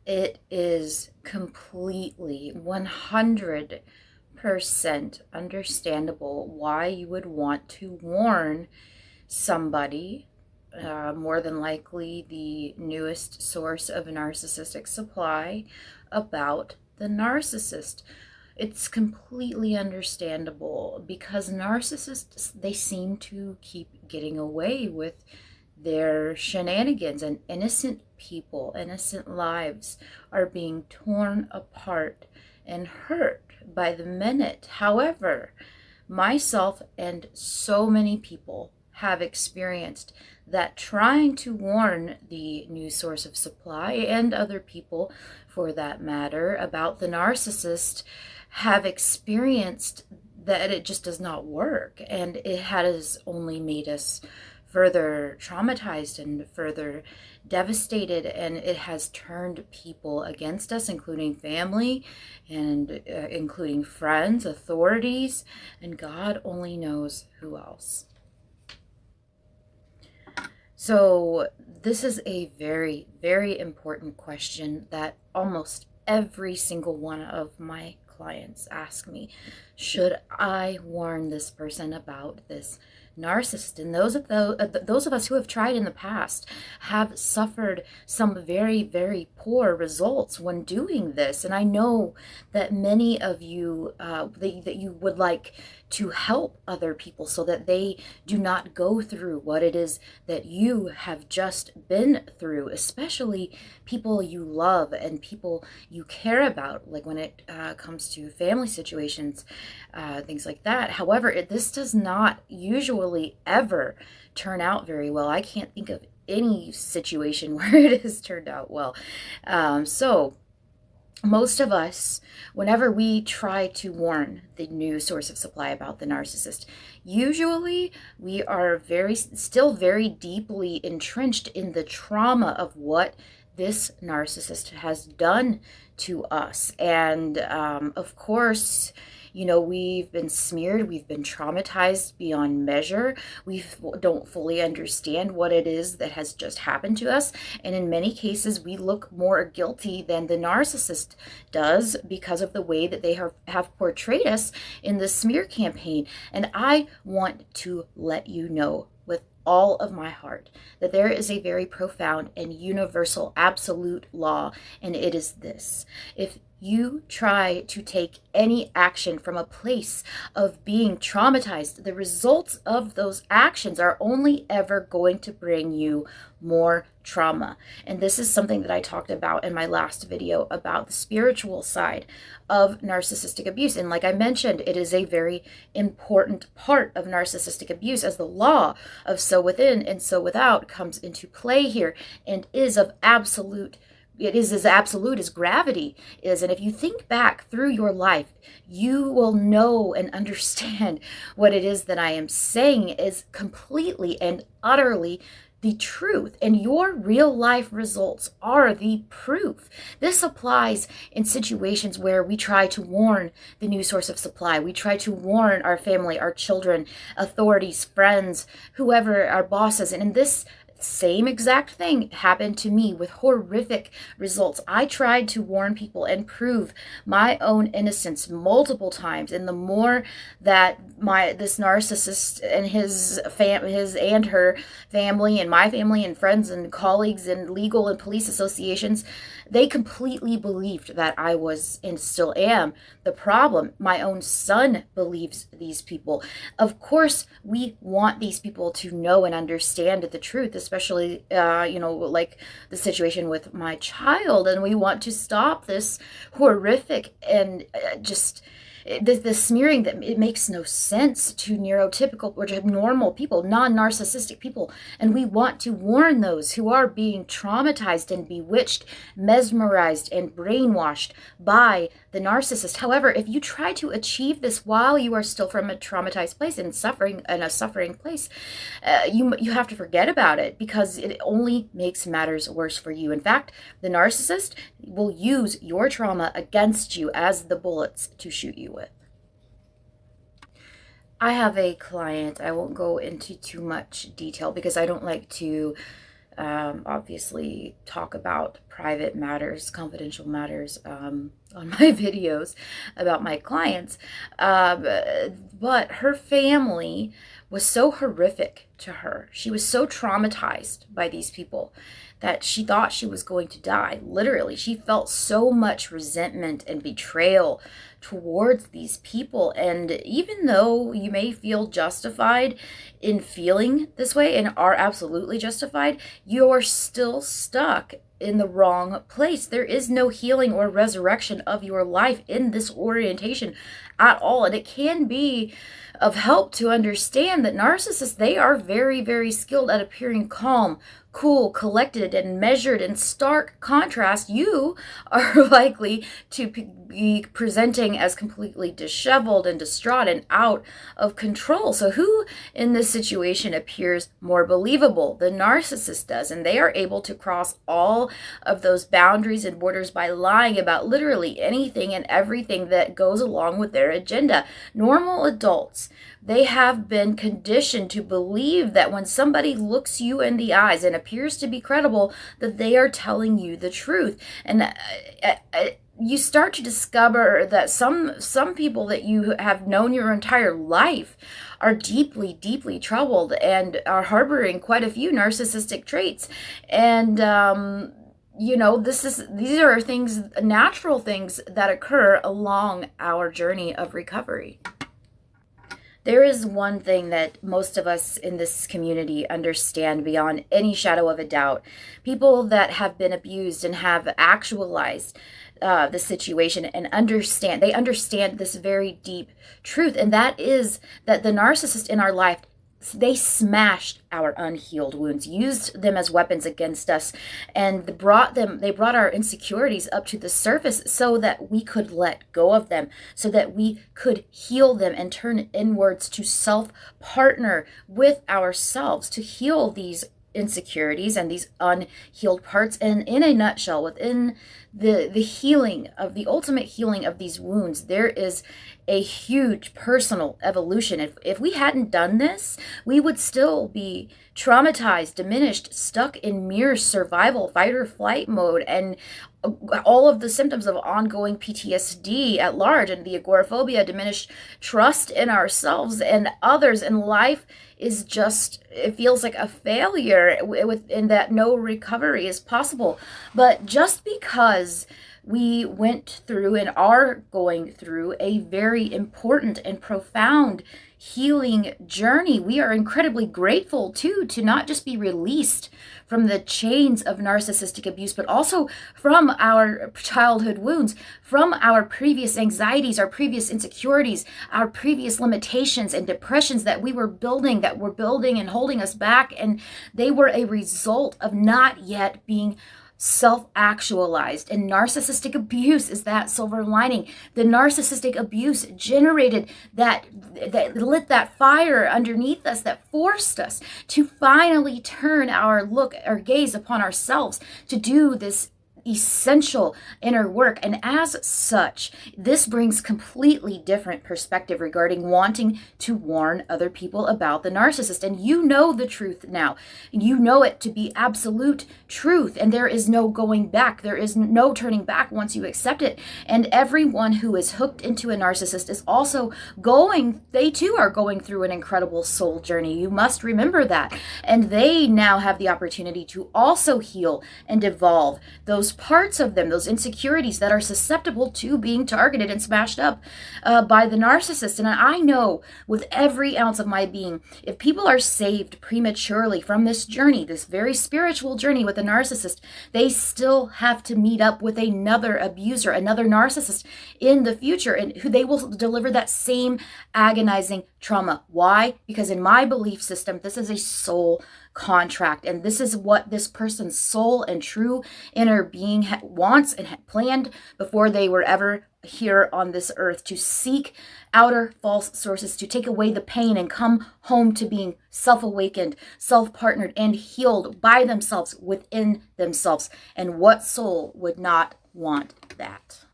It is completely 100% understandable why you would want to warn somebody, more than likely the newest source of narcissistic supply, about the narcissist. It's completely understandable because narcissists, they seem to keep getting away with their shenanigans, and innocent people, innocent lives are being torn apart and hurt by the minute. However, myself and so many people have experienced that trying to warn the new source of supply, and other people for that matter, about the narcissist, have experienced that it just does not work, and it has only made us further traumatized and further devastated, and it has turned people against us, including family and including friends, authorities, and God only knows who else. So this is a very, very important question that almost every single one of my clients ask me. Should I warn this person about this narcissist? And those of us who have tried in the past have suffered some very, very poor results when doing this. And I know that many of you, that you would like to help other people so that they do not go through what it is that you have just been through, especially people you love and people you care about, like when it comes to family situations, things like that. However, this does not usually ever turn out very well. I can't think of any situation where it has turned out well. So most of us, whenever we try to warn the new source of supply about the narcissist, usually we are still very deeply entrenched in the trauma of what this narcissist has done to us. And of course, we've been smeared, we've been traumatized beyond measure. We don't fully understand what it is that has just happened to us. And in many cases, we look more guilty than the narcissist does because of the way that they have portrayed us in the smear campaign. And I want to let you know with all of my heart that there is a very profound and universal absolute law, and it is this: if you try to take any action from a place of being traumatized, the results of those actions are only ever going to bring you more trauma. And this is something that I talked about in my last video about the spiritual side of narcissistic abuse. And like I mentioned, it is a very important part of narcissistic abuse, as the law of so within and so without comes into play here and is of absolute. It is as absolute as gravity is. And if you think back through your life, you will know and understand what it is that I am saying is completely and utterly the truth, and your real life results are the proof. This applies in situations where we try to warn the new source of supply. We try to warn our family, our children, authorities, friends, whoever, our bosses. And in this same exact thing happened to me with horrific results. I tried to warn people and prove my own innocence multiple times, and the more that this narcissist and his and her family and my family and friends and colleagues and legal and police associations, they completely believed that I was and still am the problem. My own son believes these people. Of course, we want these people to know and understand the truth, especially, like the situation with my child. And we want to stop this horrific and just the smearing that it makes no sense to neurotypical or to normal people, non-narcissistic people. And we want to warn those who are being traumatized and bewitched, mesmerized and brainwashed by the narcissist. However, if you try to achieve this while you are still from a traumatized place and suffering in a suffering place, you have to forget about it, because it only makes matters worse for you. In fact, the narcissist will use your trauma against you as the bullets to shoot you with. I have a client, I won't go into too much detail because I don't like to obviously talk about private matters, confidential matters on my videos about my clients. But her family was so horrific to her. She was so traumatized by these people that she thought she was going to die. Literally, she felt so much resentment and betrayal towards these people. And even though you may feel justified in feeling this way and are absolutely justified, you're still stuck in the wrong place. There is no healing or resurrection of your life in this orientation at all. And it can be of help to understand that narcissists, they are very, very skilled at appearing calm, cool, collected, and measured. In stark contrast, you are likely to be presenting as completely disheveled and distraught and out of control. So who in this situation appears more believable? The narcissist does, and they are able to cross all of those boundaries and borders by lying about literally anything and everything that goes along with their agenda. Normal adults, they have been conditioned to believe that when somebody looks you in the eyes and appears to be credible, that they are telling you the truth. And you start to discover that some people that you have known your entire life are deeply, deeply troubled and are harboring quite a few narcissistic traits. And these are things, natural things that occur along our journey of recovery. There is one thing that most of us in this community understand beyond any shadow of a doubt. People that have been abused and have actualized the situation and understand this very deep truth, and that is that the narcissist in our life, they smashed our unhealed wounds, used them as weapons against us, and they brought our insecurities up to the surface so that we could let go of them, so that we could heal them and turn inwards to self-partner with ourselves to heal these insecurities and these unhealed parts. And in a nutshell, within the healing of the ultimate healing of these wounds, there is a huge personal evolution. If we hadn't done this, we would still be traumatized, diminished, stuck in mere survival, fight or flight mode, and all of the symptoms of ongoing PTSD at large, and the agoraphobia, diminished trust in ourselves and others, and life is just, it feels like a failure in that no recovery is possible. But just because we went through and are going through a very important and profound healing journey, we are incredibly grateful too to not just be released from the chains of narcissistic abuse, but also from our childhood wounds, from our previous anxieties, our previous insecurities, our previous limitations and depressions that were building and holding us back. And they were a result of not yet being self-actualized. And narcissistic abuse is that silver lining. The narcissistic abuse generated that lit that fire underneath us that forced us to finally turn our gaze upon ourselves, to do this essential inner work. And as such, this brings completely different perspective regarding wanting to warn other people about the narcissist. And you know the truth now. You know it to be absolute truth, and there is no going back. There is no turning back once you accept it. And everyone who is hooked into a narcissist is also they too are going through an incredible soul journey. You must remember that. And they now have the opportunity to also heal and evolve those parts of them, those insecurities that are susceptible to being targeted and smashed up by the narcissist. And I know with every ounce of my being, if people are saved prematurely from this journey, this very spiritual journey with a narcissist, they still have to meet up with another abuser, another narcissist in the future, and who they will deliver that same agonizing trauma. Why? Because in my belief system, this is a soul contract, and this is what this person's soul and true inner being wants and had planned before they were ever here on this earth, to seek outer false sources, to take away the pain and come home to being self-awakened, self-partnered, and healed by themselves, within themselves. And what soul would not want that?